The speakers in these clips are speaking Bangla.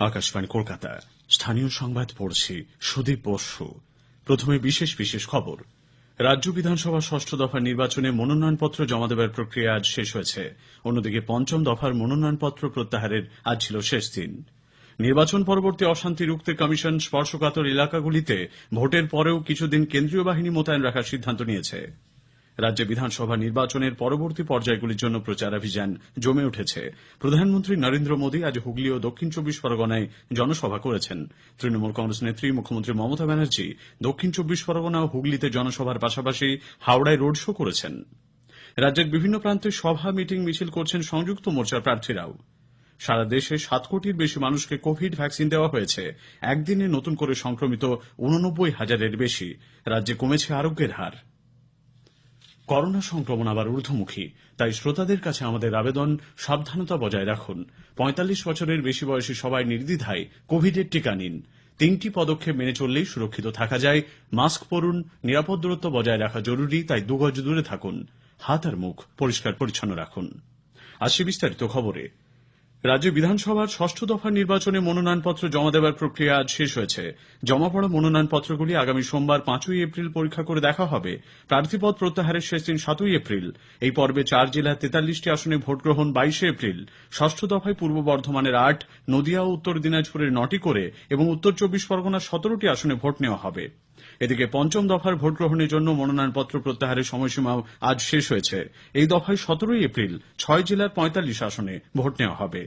আকাশবাণী কলকাতা। স্থানীয় সংবাদ পড়ছি সুদীপ বসু। প্রথমে বিশেষ বিশেষ খবর। রাজ্য বিধানসভা ষষ্ঠ দফার নির্বাচনে মনোনয়নপত্র জমা দেওয়ার প্রক্রিয়া আজ শেষ হয়েছে। অন্যদিকে পঞ্চম দফার মনোনয়নপত্র প্রত্যাহারের আজ ছিল শেষ দিন। নির্বাচন পরবর্তী অশান্তি রুখতে কমিশন স্পর্শকাতর এলাকাগুলিতে ভোটের পরেও কিছুদিন কেন্দ্রীয় বাহিনী মোতায়েন রাখার সিদ্ধান্ত নিয়েছে। রাজ্যে বিধানসভা নির্বাচনের পরবর্তী পর্যায়গুলির জন্য প্রচারাভিযান জমে উঠেছে। প্রধানমন্ত্রী নরেন্দ্র মোদী আজ হুগলি ও দক্ষিণ চব্বিশ পরগনায় জনসভা করেছেন। তৃণমূল কংগ্রেস নেত্রী মুখ্যমন্ত্রী মমতা ব্যানার্জি দক্ষিণ চব্বিশ পরগনা ও হুগলিতে জনসভার পাশাপাশি হাওড়ায় রোড শো করেছেন। রাজ্যের বিভিন্ন প্রান্তে সভা মিটিং মিছিল করছেন সংযুক্ত মোর্চার প্রার্থীরাও। সারা দেশে 7 কোটির বেশি মানুষকে কোভিড ভ্যাকসিন দেওয়া হয়েছে। একদিনে নতুন করে সংক্রমিত 89,000-এর বেশি। রাজ্যে কমেছে আরোগ্যের হার। করোনা সংক্রমণ আবার ঊর্ধ্বমুখী, তাই শ্রোতাদের কাছে আমাদের আবেদন, সাবধানতা বজায় রাখুন। 45 বছরের বেশি বয়সী সবাই নির্দ্বিধায় কোভিডের টিকা নিন। 3টি পদক্ষেপ মেনে চললেই সুরক্ষিত থাকা যায়। মাস্ক পরুন, নিরাপদ দূরত্ব বজায় রাখা জরুরি, তাই 2 গজ দূরে থাকুন। হাত আর মুখ পরিষ্কার পরিচ্ছন্ন রাখুন। আসছে বিস্তারিত খবরে। রাজ্য বিধানসভার ষষ্ঠ দফার নির্বাচনে মনোনয়নপত্র জমা দেওয়ার প্রক্রিয়া আজ শেষ হয়েছে। জমা পড়া মনোনয়নপত্রগুলি আগামী সোমবার 5ই এপ্রিল পরীক্ষা করে দেখা হবে। প্রার্থীপদ প্রত্যাহারের শেষ দিন 7ই এপ্রিল। এই পর্বে 4 জেলার 43টি আসনে ভোট গ্রহণ 22 এপ্রিল। ষষ্ঠ দফায় পূর্ব বর্ধমানের 8, নদিয়া ও উত্তর দিনাজপুরের 9টি করে এবং উত্তর চব্বিশ পরগনার 17টি আসনে ভোট নেওয়া হবে। এদিকে পঞ্চম দফার ভোট গ্রহণের জন্য মনোনয়নপত্র প্রত্যাহারের সময়সীমাও আজ শেষ হয়েছে। এই দফায় 17ই এপ্রিল 6 জেলার 45 আসনে ভোট নেওয়া হবে।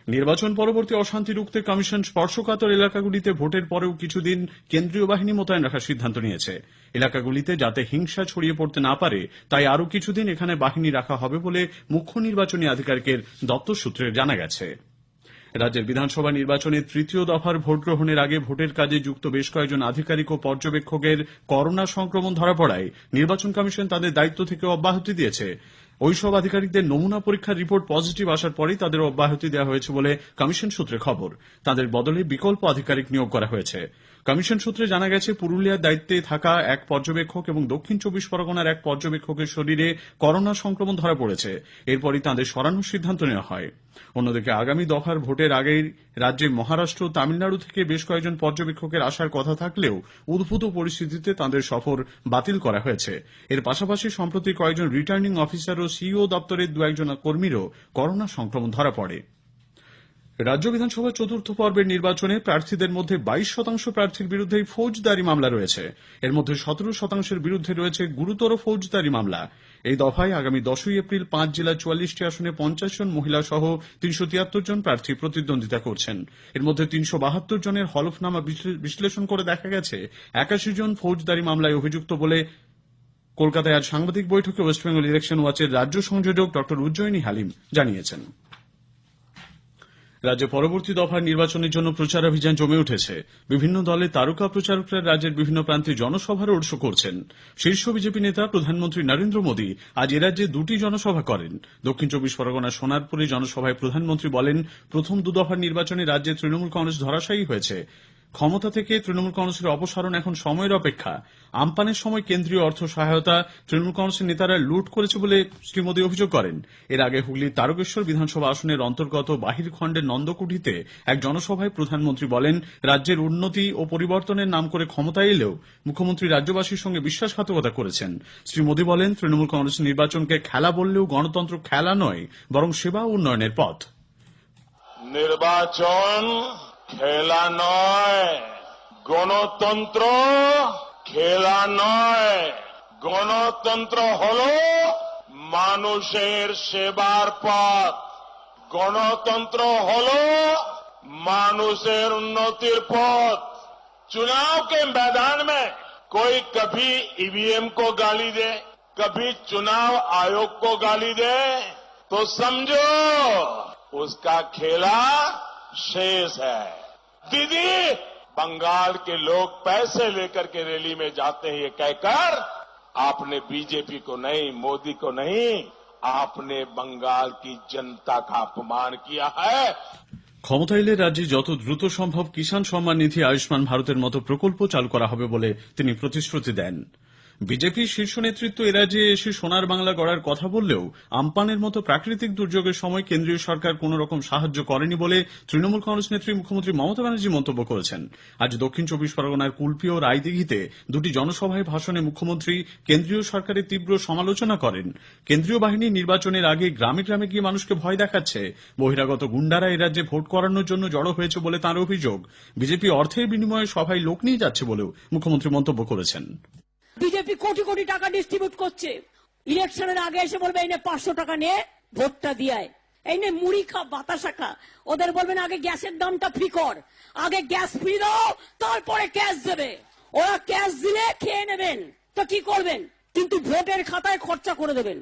নির্বাচন পরবর্তী অশান্তি রুখতে কমিশন স্পর্শকাতর এলাকাগুলিতে ভোটের পরেও কিছুদিন কেন্দ্রীয় বাহিনী মোতায়েন রাখার সিদ্ধান্ত নিয়েছে। এলাকাগুলিতে যাতে হিংসা ছড়িয়ে পড়তে না পারে, তাই আরও কিছুদিন এখানে বাহিনী রাখা হবে বলে মুখ্য নির্বাচনী আধিকারিকের দপ্তর সূত্রে জানা গেছে। রাজ্যের বিধানসভা নির্বাচনের 3য় দফার ভোট গ্রহণের আগে ভোটের কাজে যুক্ত বেশ কয়েকজন আধিকারিক ও পর্যবেক্ষকের করোনা সংক্রমণ ধরা পড়ায় নির্বাচন কমিশন তাদের দায়িত্ব থেকে অব্যাহতি দিয়েছে। ওইসব আধিকারিকদের নমুনা পরীক্ষার রিপোর্ট পজিটিভ আসার পরেই তাদের অব্যাহতি দেওয়া হয়েছে বলে কমিশন সূত্রে খবর। তাদের বদলে বিকল্প আধিকারিক নিয়োগ করা হয়েছে। কমিশন সূত্রে জানা গেছে, পুরুলিয়ার দায়িত্বে থাকা এক পর্যবেক্ষক এবং দক্ষিণ চব্বিশ পরগনার এক পর্যবেক্ষকের শরীরে করোনা সংক্রমণ ধরা পড়েছে। এরপরই তাঁদের সরানোর সিদ্ধান্ত নেওয়া হয়। অন্যদিকে আগামী দফার ভোটের আগেই রাজ্যে মহারাষ্ট্র ও তামিলনাড়ু থেকে বেশ কয়েকজন পর্যবেক্ষকের আসার কথা থাকলেও উদ্ভূত পরিস্থিতিতে তাঁদের সফর বাতিল করা হয়েছে। এর পাশাপাশি সম্প্রতি কয়েকজন রিটার্নিং অফিসার ও সিইও দপ্তরের 2-1 কর্মীরও করোনা সংক্রমণ ধরা পড়ে। রাজ্য বিধানসভার চতুর্থ পর্বের নির্বাচনে প্রার্থীদের মধ্যে 22% প্রার্থীর বিরুদ্ধেই ফৌজদারি মামলা রয়েছে। এর মধ্যে 17%-এর বিরুদ্ধে রয়েছে গুরুতর ফৌজদারি মামলা। এই দফায় আগামী 10ই এপ্রিল 5 জেলার 44টি আসনে 50 জন মহিলা সহ 373 জন প্রার্থী প্রতিদ্বন্দ্বিতা করছেন। এর মধ্যে 372 জনের হলফনামা বিশ্লেষণ করে দেখা গেছে 81 জন ফৌজদারি মামলায় অভিযুক্ত বলে কলকাতায় আজ সাংবাদিক বৈঠকে ওয়েস্ট বেঙ্গল ইলেকশন ওয়াচের রাজ্য সংযোজক ডক্টর উজ্জয়িনী হালিম জানিয়েছেন। রাজ্যে পরবর্তী দফার নির্বাচনের জন্য প্রচারাভিযান জমে উঠেছে। বিভিন্ন দলের তারকা প্রচারকরা রাজ্যের বিভিন্ন প্রান্তে জনসভা রোড শো করছেন। শীর্ষ বিজেপি নেতা প্রধানমন্ত্রী নরেন্দ্র মোদী আজ এ রাজ্যে 2টি জনসভা করেন। দক্ষিণ চব্বিশ পরগনার সোনারপুরে জনসভায় প্রধানমন্ত্রী বলেন, প্রথম 2 দফার নির্বাচনে রাজ্যে তৃণমূল কংগ্রেস ধরাশায়ী হয়েছে। ক্ষমতা থেকে তৃণমূল কংগ্রেসের অপসারণ এখন সময়ের অপেক্ষা। আমপানের সময় কেন্দ্রীয় অর্থ সহায়তা তৃণমূল কংগ্রেসের নেতারা লুট করেছে বলে শ্রী মোদী অভিযোগ করেন। এর আগে হুগলির তারকেশ্বর বিধানসভা আসনের অন্তর্গত বাহিরখণ্ডের নন্দকুঠিতে এক জনসভায় প্রধানমন্ত্রী বলেন, রাজ্যের উন্নতি ও পরিবর্তনের নাম করে ক্ষমতায় এলেও মুখ্যমন্ত্রী রাজ্যবাসীর সঙ্গে বিশ্বাসঘাতকতা করেছেন। শ্রী মোদী বলেন, তৃণমূল কংগ্রেস নির্বাচনকে খেলা বললেও গণতন্ত্র খেলা নয়, বরং সেবা উন্নয়নের পথ। নির্বাচন খেলা নয়, গণতন্ত্র খেলা নয়। গণতন্ত্র হলো মানুষের সেবার পথ। গণতন্ত্র হলো মানুষের উন্নতির পথ। चुनाव के मैदान में कोई कभी ईवीएम को गाली दे, कभी चुनाव आयोग को गाली दे, तो समझो उसका खेला शेष है। दीदी, बंगाल के लोग पैसे लेकर के रैली में जाते हैं ये कहकर आपने बीजेपी को नहीं, मोदी को नहीं, आपने बंगाल की जनता का अपमान किया है। ক্ষমতা এলে রাজ্যে যত দ্রুত সম্ভব কিষাণ সম্মান নিধি, আয়ুষ্মান ভারতের মতো প্রকল্প চালু করা হবে বলে তিনি প্রতিশ্রুতি দেন। বিজেপির শীর্ষ নেতৃত্ব এরাজ্যে এসে সোনার বাংলা গড়ার কথা বললেও আমপানের মতো প্রাকৃতিক দুর্যোগের সময় কেন্দ্রীয় সরকার কোন রকম সাহায্য করেনি বলে তৃণমূল কংগ্রেস নেত্রী মুখ্যমন্ত্রী মমতা ব্যানার্জি মন্তব্য করেছেন। আজ দক্ষিণ চব্বিশ পরগনার কুলপি ও রায়দিঘিতে দুটি জনসভায় ভাষণে মুখ্যমন্ত্রী কেন্দ্রীয় সরকারের তীব্র সমালোচনা করেন। কেন্দ্রীয় বাহিনী নির্বাচনের আগে গ্রামে গ্রামে গিয়ে মানুষকে ভয় দেখাচ্ছে, বহিরাগত গুন্ডারা এরাজ্যে ভোট করানোর জন্য জড়ো হয়েছে বলে তাঁর অভিযোগ। বিজেপি অর্থের বিনিময়ে সভায় লোক নিয়ে যাচ্ছে বলেও মুখ্যমন্ত্রী মন্তব্য করেছেন। বিজেপি কোটি কোটি টাকা ডিস্ট্রিবিউট করছে, ইলেকশনের আগে এসে বলবে এই নে 500 টাকা নিয়ে ভোটটা দিয়ে, এই নে মুড়ি খা, বাতাসা খা। ওদের বলবেন আগে গ্যাসের দামটা ফ্রি কর, আগে গ্যাস ফ্রি দাও, তারপরে ক্যাশ দেবে। ওরা ক্যাশ দিলে খেয়ে নেবেন, তো কি করবেন? কিন্তু ভোটের খাতায় খরচা করে দেবেন।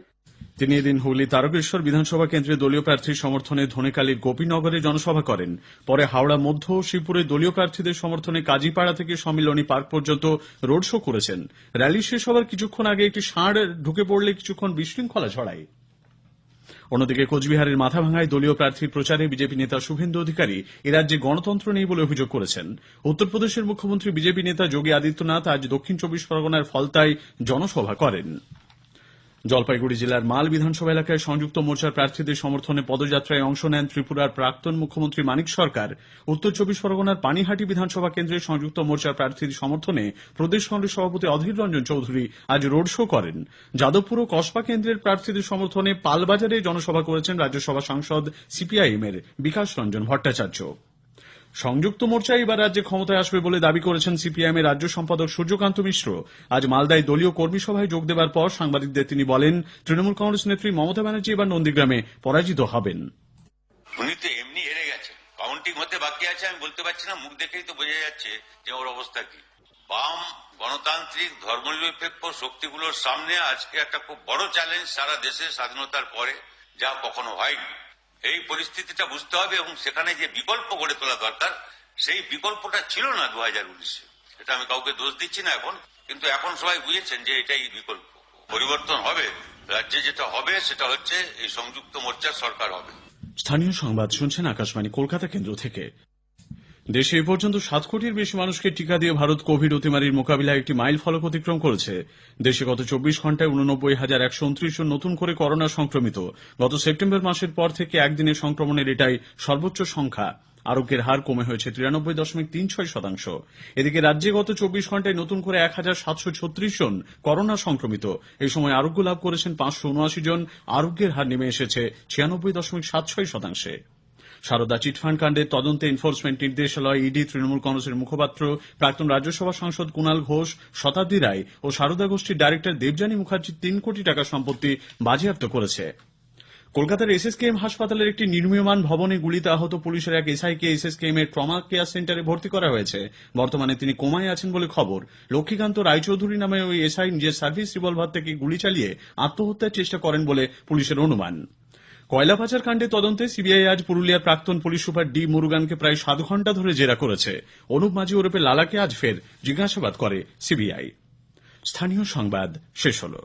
তিনি এদিন হুগলি তারকেশ্বর বিধানসভা কেন্দ্রে দলীয় প্রার্থীর সমর্থনে ধনেখালীর গোপীনগরে জনসভা করেন। পরে হাওড়া মধ্য ও শিবপুরে দলীয় প্রার্থীদের সমর্থনে কাজীপাড়া থেকে সম্মিলনী পার্ক পর্যন্ত রোড শো করেছেন। র্যালি শেষ হওয়ার কিছুক্ষণ আগে একটি ষাঁড় ঢুকে পড়লে কিছুক্ষণ বিশৃঙ্খলা ছড়ায়। অন্যদিকে কোচবিহারের মাথাভাঙায় দলীয় প্রার্থীর প্রচারে বিজেপি নেতা শুভেন্দু অধিকারী এরাজ্যে গণতন্ত্র নেই বলে অভিযোগ করেছেন। উত্তরপ্রদেশের মুখ্যমন্ত্রী বিজেপি নেতা যোগী আদিত্যনাথ আজ দক্ষিণ চব্বিশ পরগনার ফলতায় জনসভা করেন। জলপাইগুড়ি জেলার মাল বিধানসভা এলাকায় সংযুক্ত মোর্চার প্রার্থীদের সমর্থনে পদযাত্রায় অংশ নেন ত্রিপুরার প্রাক্তন মুখ্যমন্ত্রী মানিক সরকার। উত্তর চব্বিশ পরগনার পানিহাটি বিধানসভা কেন্দ্রে সংযুক্ত মোর্চার প্রার্থীর সমর্থনে প্রদেশ কংগ্রেস সভাপতি অধীর রঞ্জন চৌধুরী আজ রোড শো করেন। যাদবপুর ও কসবা কেন্দ্রের প্রার্থীদের সমর্থনে পালবাজারে জনসভা করেছেন রাজ্যসভা সাংসদ সিপিআইএম এর বিকাশ রঞ্জন ভট্টাচার্য। সংযুক্ত মোর্চা এবার রাজ্যে ক্ষমতায় আসবে বলে দাবি করেছেন সিপিআইএম এর রাজ্য সম্পাদক সূর্যকান্ত মিশ্র। আজ মালদায় দলীয় কর্মী সভায় যোগ দেওয়ার পর সাংবাদিকদের তিনি বলেন, তৃণমূল কংগ্রেস নেত্রী মমতা ব্যানার্জি এবার নন্দীগ্রামে পরাজিত হবেন। উনি তো এমনি হেরে গেছেন, কাউন্টিং হতে বাকি আছে। আমি বলতে পারছি না, মুখ দেখেই তো বোঝা যাচ্ছে যে ওর অবস্থা কি। বাম গণতান্ত্রিক ধর্মনিরপেক্ষ শক্তিগুলোর সামনে আজকে একটা খুব বড় চ্যালেঞ্জ সারা দেশে স্বাধীনতার পরে, যা কখনো হয়নি। এই পরিস্থিতিটা বুঝতে হবে এবং সেখানে যে বিকল্প গড়ে তোলা দরকার, সেই বিকল্পটা ছিল না 2019-এ। এটা আমি কাউকে দোষ দিচ্ছি না এখন, কিন্তু এখন সবাই বুঝেছেন যে এটাই বিকল্প। পরিবর্তন হবে, রাজ্যে যেটা হবে সেটা হচ্ছে এই সংযুক্ত মোর্চার সরকার হবে। স্থানীয় সংবাদ শুনছেন আকাশবাণী কলকাতা কেন্দ্র থেকে। দেশে এ পর্যন্ত 7 কোটির বেশি মানুষকে টিকা দিয়ে ভারত কোভিড অতিমারির মোকাবিলায় একটি মাইল ফলক অতিক্রম করেছে। দেশে গত 24 ঘন্টায় 89,129 জন নতুন করে করোনা সংক্রমিত। গত সেপ্টেম্বর মাসের পর থেকে একদিনে সংক্রমণের এটাই সর্বোচ্চ সংখ্যা। আরোগ্যের হার কমে হয়েছে 93.36%। এদিকে রাজ্যে গত 24 ঘন্টায় নতুন করে 1,736 জন করোনা সংক্রমিত। এই সময় আরোগ্য লাভ করেছেন 579 জন। আরোগ্যের হার নেমে এসেছে 96.76%। সারদা চিটফান্ড কাণ্ডের তদন্তে এনফোর্সমেন্ট নির্দেশালয় ইডি তৃণমূল কংগ্রেসের মুখপাত্র প্রাক্তন রাজ্যসভা সাংসদ কুণাল ঘোষ, শতাব্দী রায় ও সারদা গোষ্ঠীর ডাইরেক্টর দেবযানী মুখার্জির 3 কোটি টাকা সম্পত্তি বাজেয়াপ্ত করেছে। কলকাতার এসএসকেএম হাসপাতালের একটি নির্মীয়মান ভবনে গুলিতে আহত পুলিশের এক এসআইকে এসএসকেএম এর ট্রমা কেয়ার সেন্টারে ভর্তি করা হয়েছে। বর্তমানে তিনি কোমায় আছেন বলে খবর। লক্ষ্মীকান্ত রায়চৌধুরী নামে ওই এসআই নিজের সার্ভিস রিভলভার থেকে গুলি চালিয়ে আত্মহত্যার চেষ্টা করেন বলে পুলিশের অনুমান। কয়লা পাচার কাণ্ডে তদন্তে সিবিআই আজ পুরুলিয়ার প্রাক্তন পুলিশ সুপার ডি মুরুগানকে প্রায় 7 ঘন্টা ধরে জেরা করেছে। অনুপ মাঝি ওরফে লালাকে আজ ফের জিজ্ঞাসাবাদ করে সিবিআই। স্থানীয় সংবাদ শেষ হলো।